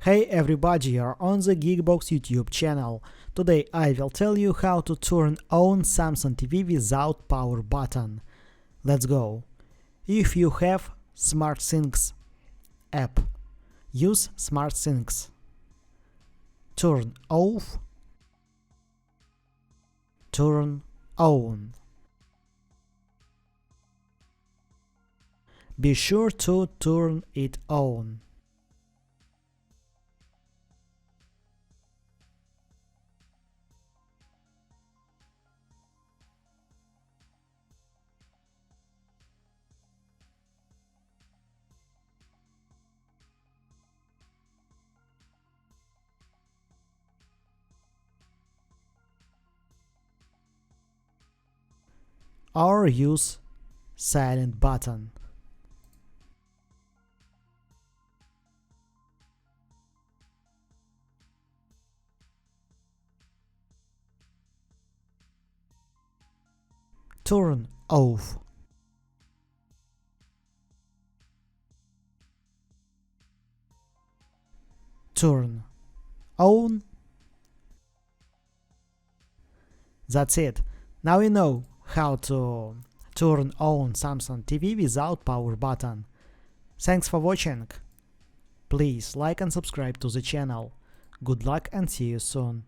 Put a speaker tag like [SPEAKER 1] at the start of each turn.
[SPEAKER 1] Hey everybody, you're on the GeekBox YouTube channel. Today I will tell you how to turn on Samsung TV without power button. Let's go. If you have smartthings app, use smartthings. Turn off, turn on. Be sure to turn it on. Or use silent button. Turn off. Turn on. That's it. Now you know how to turn on Samsung TV without power button. Thanks for watching. Please like and subscribe to the channel. Good luck and see you soon.